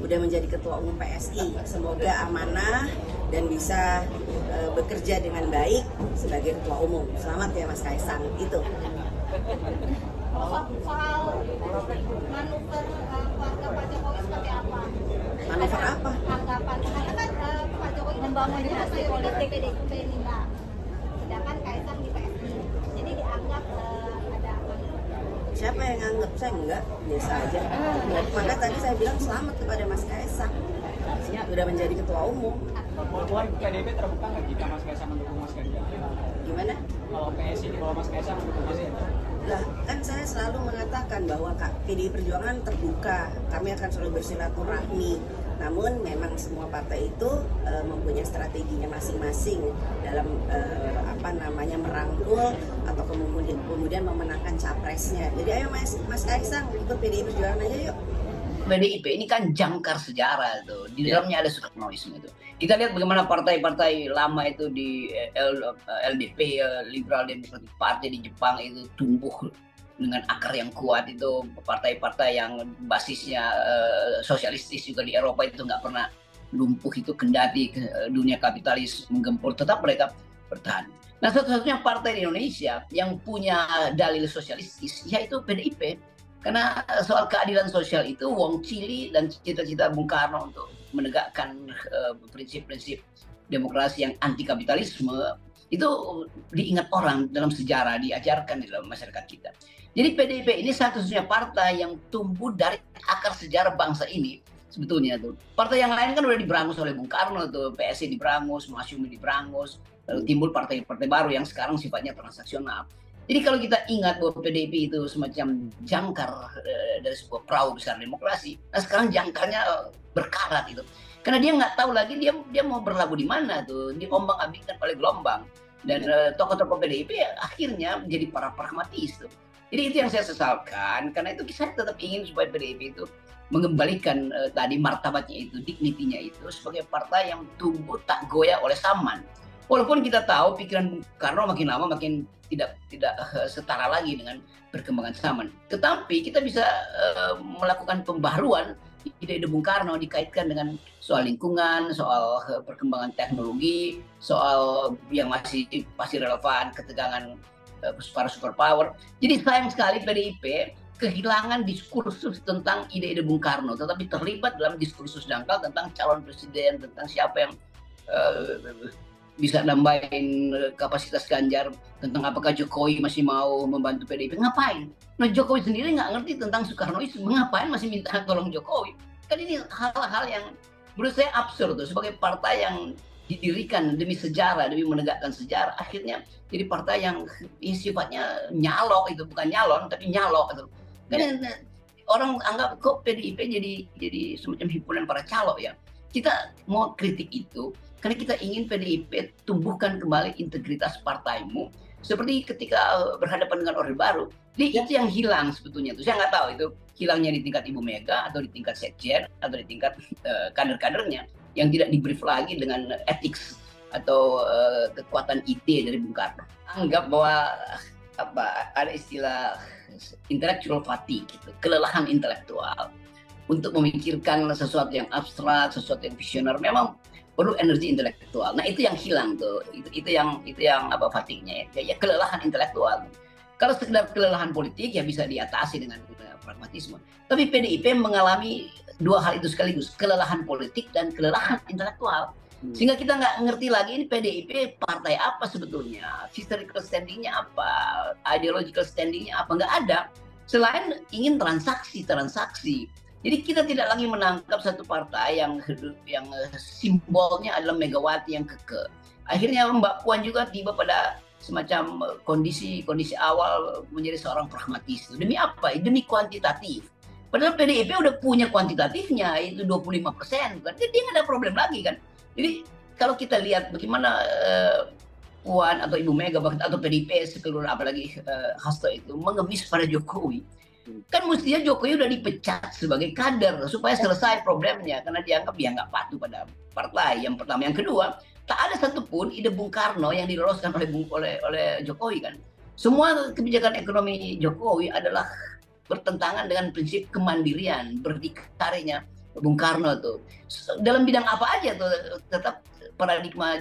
udah menjadi Ketua Umum PSI. Semoga amanah dan bisa bekerja dengan baik sebagai Ketua Umum. Selamat ya Mas Kaisang. Itu. Soal manuver keluarga Pak Jokowi seperti apa? Manuver apa? Anggapan, karena kan Pak Jokowi membangun dinasti politik PDIP ini Mbak. Sedangkan Kaisang di PSI. Jadi dianggap ada Siapa yang nganggap? Saya enggak, biasa aja. Maka tadi saya bilang selamat kepada Mas Kaisang. Udah menjadi Ketua Umum. Peluang PDIP terbuka nggak jika Mas Kaisang mendukung Mas Ganjar? Gimana? Kalau PSI di bawah Mas Kaisang mendukung Mas Ganjar? Lah, kan saya selalu mengatakan bahwa PDI Perjuangan terbuka, kami akan selalu bersilaturahmi. Namun memang semua partai itu mempunyai strateginya masing-masing dalam merangkul atau kemudian memenangkan capresnya. Jadi ayo Mas Kaisang ikut PDI Perjuangan aja yuk. PDIP ini kan jangkar sejarah tuh, di dalamnya ada Soekarnoisme itu. Kita lihat bagaimana partai-partai lama itu di LDP, Liberal Democratic Party di Jepang itu tumbuh dengan akar yang kuat. Itu partai-partai yang basisnya sosialistis juga di Eropa itu nggak pernah lumpuh, itu kendati dunia kapitalis menggempur, tetap mereka bertahan. Nah, satu-satunya partai di Indonesia yang punya dalil sosialistis yaitu PDIP. Karena soal keadilan sosial itu Wong Cili dan cita-cita Bung Karno untuk menegakkan prinsip-prinsip demokrasi yang anti kapitalisme itu diingat orang dalam sejarah, diajarkan di dalam masyarakat kita. Jadi PDIP ini satu-satunya partai yang tumbuh dari akar sejarah bangsa ini sebetulnya tuh. Partai yang lain kan udah diberangus oleh Bung Karno tuh, PSI diberangus, Masyumi diberangus, lalu timbul partai-partai baru yang sekarang sifatnya transaksional. Jadi kalau kita ingat bahwa PDIP itu semacam jangkar dari sebuah perahu besar demokrasi, nah sekarang jangkarnya berkarat itu. Karena dia nggak tahu lagi dia mau berlabuh di mana tuh, diombang-ambingkan oleh gelombang. Dan tokoh-tokoh PDIP akhirnya menjadi para pragmatis tuh. Jadi itu yang saya sesalkan, karena itu saya tetap ingin supaya PDIP itu mengembalikan tadi martabatnya itu, dignitinya itu sebagai partai yang tumbuh tak goyah oleh zaman. Walaupun kita tahu pikiran Bung Karno makin lama makin tidak setara lagi dengan perkembangan zaman. Tetapi kita bisa melakukan pembaharuan ide-ide Bung Karno dikaitkan dengan soal lingkungan, soal perkembangan teknologi, soal yang masih relevan, ketegangan para superpower. Jadi sayang sekali PDIP kehilangan diskursus tentang ide-ide Bung Karno, tetapi terlibat dalam diskursus dangkal tentang calon presiden, tentang siapa yang bisa nambahin kapasitas Ganjar, tentang apakah Jokowi masih mau membantu PDIP. Ngapain? Nah, Jokowi sendiri nggak ngerti tentang Soekarnoisme, ngapain masih minta tolong Jokowi? Kan ini hal-hal yang menurut saya absurd tuh, sebagai partai yang didirikan demi sejarah, demi menegakkan sejarah, akhirnya jadi partai yang sifatnya nyalok, itu bukan nyalon tapi nyalok gitu. Kan orang anggap kok PDIP jadi semacam himpunan para calok ya. Kita mau kritik itu karena kita ingin PDIP tumbuhkan kembali integritas partaimu seperti ketika berhadapan dengan Orde Baru. Jadi itu yang hilang sebetulnya tuh. Saya nggak tahu itu hilangnya di tingkat Ibu Mega atau di tingkat sekjen atau di tingkat kader-kadernya yang tidak di-brief lagi dengan ethics atau kekuatan IT dari Bung Karno. Anggap bahwa ada istilah intellectual fatigue gitu, kelelahan intelektual untuk memikirkan sesuatu yang abstrak, sesuatu yang visioner, memang perlu energi intelektual. Nah itu yang hilang tuh, itu yang fatigue-nya ya, kelelahan intelektual. Kalau sekedar kelelahan politik ya bisa diatasi dengan pragmatisme. Tapi PDIP mengalami dua hal itu sekaligus, kelelahan politik dan kelelahan intelektual. Sehingga kita nggak ngerti lagi ini PDIP partai apa sebetulnya, historical standingnya apa, ideological standingnya apa, nggak ada. Selain ingin transaksi. Jadi kita tidak lagi menangkap satu partai yang simbolnya adalah Megawati yang kekeh. Akhirnya Mbak Puan juga tiba pada semacam kondisi awal menjadi seorang pragmatis. Demi apa? Demi kuantitatif. Padahal PDIP udah punya kuantitatifnya, itu 25%. Kan? Jadi dia nggak ada problem lagi kan. Jadi kalau kita lihat bagaimana Puan atau Ibu Mega atau PDIP sekeluruhan, apalagi Hasto itu mengemis pada Jokowi. Kan mestinya Jokowi udah dipecat sebagai kader supaya selesai problemnya, karena dianggap dia nggak patuh pada partai. Yang pertama, yang kedua, tak ada satupun ide Bung Karno yang diloloskan oleh Jokowi kan. Semua kebijakan ekonomi Jokowi adalah bertentangan dengan prinsip kemandirian, berdikarinya Bung Karno tuh. Dalam bidang apa aja tuh tetap paradigma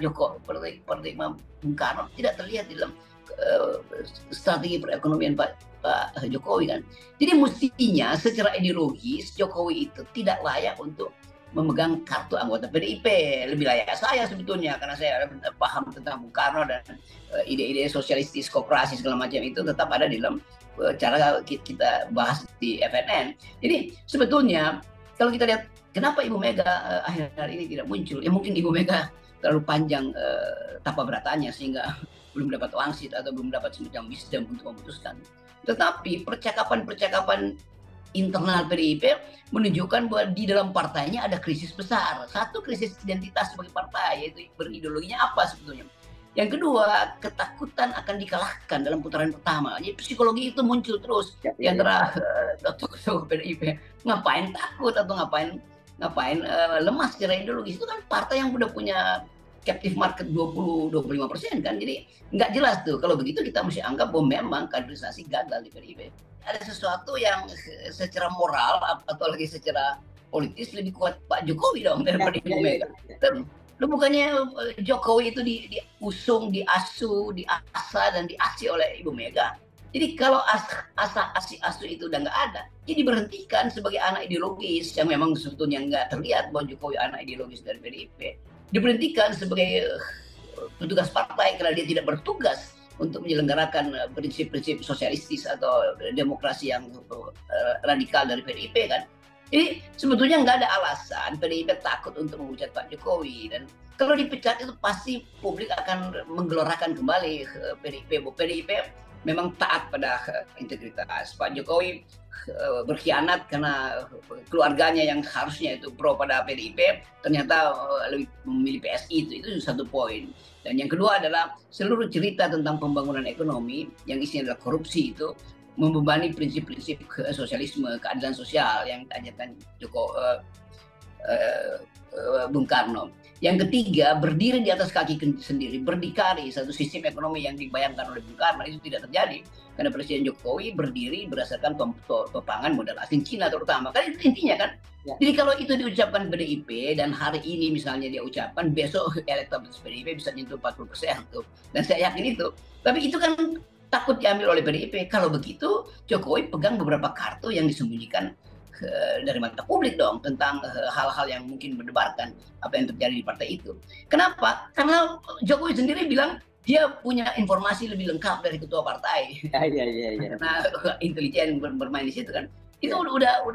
paradigma Bung Karno tidak terlihat di dalam strategi perekonomian Pak Jokowi kan. Jadi mestinya secara ideologis Jokowi itu tidak layak untuk memegang kartu anggota PDIP. Lebih layak saya sebetulnya karena saya paham tentang Bung Karno dan ide-ide sosialistis, koperasi segala macam itu tetap ada di dalam cara kita bahas di FNN. Jadi sebetulnya kalau kita lihat kenapa Ibu Mega akhir-akhir ini tidak muncul, ya mungkin Ibu Mega terlalu panjang tapa beratanya sehingga belum dapat wangsit atau belum dapat semacam wisdom untuk memutuskan. Tetapi percakapan internal PDIP menunjukkan bahwa di dalam partainya ada krisis besar. Satu, krisis identitas sebagai partai, yaitu berideologinya apa sebetulnya. Yang kedua, ketakutan akan dikalahkan dalam putaran pertama. Jadi psikologi itu muncul terus di antara tokoh PDIP. Ngapain takut atau ngapain lemah secara ideologis? Itu kan partai yang udah punya captive market 20-25% kan. Jadi nggak jelas tuh. Kalau begitu kita mesti anggap bahwa memang kaderisasi gagal di PDIP. Ada sesuatu yang secara moral atau lagi secara politis lebih kuat Pak Jokowi dong daripada Ibu Mega. Lu bukannya Jokowi itu diusung, diasuh, diasah dan diasih oleh Ibu Mega. Jadi kalau asuh itu udah nggak ada, jadi diberhentikan sebagai anak ideologis yang memang sebetulnya nggak terlihat bahwa Jokowi anak ideologis dari PDIP. Diberhentikan sebagai petugas partai karena dia tidak bertugas untuk menyelenggarakan prinsip-prinsip sosialistis atau demokrasi yang radikal dari PDIP kan. Jadi sebetulnya nggak ada alasan PDIP takut untuk memecat Pak Jokowi, dan kalau dipecat itu pasti publik akan menggelorakan kembali PDIP. PDIP memang taat pada integritas. Pak Jokowi berkhianat karena keluarganya yang harusnya itu pro pada PDIP ternyata lebih memilih PSI, itu satu poin. Dan yang kedua adalah seluruh cerita tentang pembangunan ekonomi yang isinya adalah korupsi itu membebani prinsip-prinsip sosialisme, keadilan sosial yang diajarkan Bung Karno. Yang ketiga, berdiri di atas kaki sendiri, berdikari, satu sistem ekonomi yang dibayangkan oleh Bung Karno itu tidak terjadi. Karena Presiden Jokowi berdiri berdasarkan topangan modal asing Cina terutama. Kan itu intinya kan. Ya. Jadi kalau itu diucapkan PDIP dan hari ini misalnya dia ucapkan, besok elektabilitas PDIP bisa nyentuh 40% tuh. Dan saya yakin itu. Tapi itu kan takut diambil oleh PDIP. Kalau begitu, Jokowi pegang beberapa kartu yang disembunyikan dari mata publik dong tentang hal-hal yang mungkin mendebarkan apa yang terjadi di partai itu. Kenapa? Karena Jokowi sendiri bilang dia punya informasi lebih lengkap dari ketua partai. Iya. Nah, intelijen bermain di situ kan. Itu udah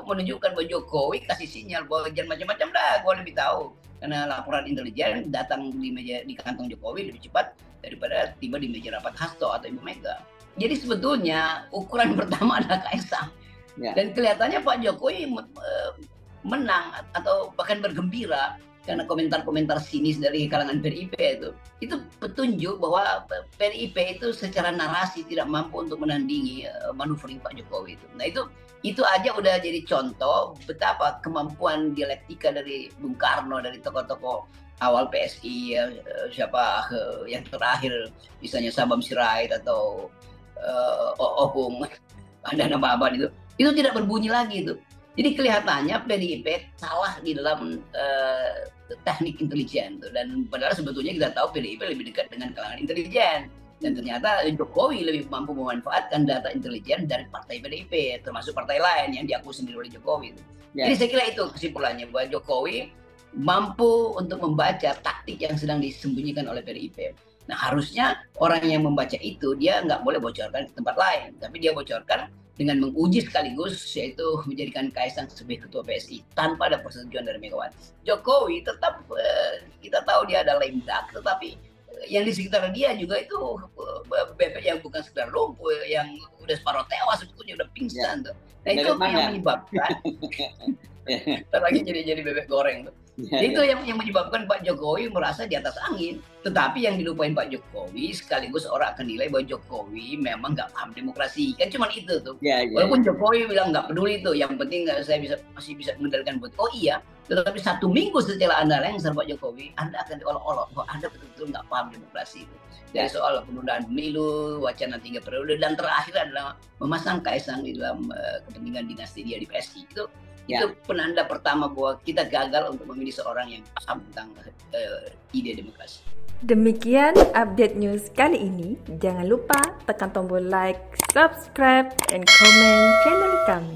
menunjukkan bahwa Jokowi kasih sinyal bahwa jangan macam-macam dah, gue lebih tahu. Karena laporan intelijen datang di kantong Jokowi lebih cepat daripada tiba di meja rapat Hasto atau Ibu Mega. Jadi sebetulnya ukuran pertama adalah Kaisang. Ya. Dan kelihatannya Pak Jokowi menang atau bahkan bergembira karena komentar-komentar sinis dari kalangan PDIP itu petunjuk bahwa PDIP itu secara narasi tidak mampu untuk menandingi manuvering Pak Jokowi itu. Nah itu aja udah jadi contoh betapa kemampuan dialektika dari Bung Karno, dari tokoh-tokoh awal PSI, siapa yang terakhir misalnya Sabam Sirait atau Opung, ada nama apa itu tidak berbunyi lagi itu. Jadi kelihatannya PDIP salah di dalam teknik intelijen tuh. Dan padahal sebetulnya kita tahu PDIP lebih dekat dengan kalangan intelijen, dan ternyata Jokowi lebih mampu memanfaatkan data intelijen dari partai PDIP termasuk partai lain yang diakui sendiri oleh Jokowi itu. Ya. Jadi saya kira itu kesimpulannya bahwa Jokowi mampu untuk membaca taktik yang sedang disembunyikan oleh PDIP. Nah harusnya orang yang membaca itu dia nggak boleh bocorkan ke tempat lain, tapi dia bocorkan dengan menguji sekaligus, yaitu menjadikan Kaisang sebagai ketua PSI tanpa ada persetujuan dari Megawati. Jokowi tetap kita tahu dia ada lame duck, tetapi yang di sekitar dia juga itu bebek yang bukan sekedar lumpuh, yang udah separuh tewas sebetulnya udah pingsan tuh. Nah itu yang menyebabkan lagi jadi bebek goreng tuh. Itu yang menyebabkan Pak Jokowi merasa di atas angin. Tetapi yang dilupain Pak Jokowi sekaligus orang akan nilai bahwa Jokowi memang nggak paham demokrasi. Kan cuma itu tuh. Walaupun Jokowi bilang nggak peduli tuh, yang penting saya masih bisa mengendalikan vote. Oh iya, tetapi 1 minggu setelah Anda lengser Pak Jokowi, Anda akan diolok-olok bahwa Anda betul-betul nggak paham demokrasi itu. Dari soal penundaan pemilu, wacana 3 periode, dan terakhir adalah memasang Kaisang di dalam kepentingan dinasti dia di PSI. Itu penanda pertama bahwa kita gagal untuk memilih seorang yang paham tentang ide demokrasi. Demikian update news kali ini. Jangan lupa tekan tombol like, subscribe, and comment channel kami.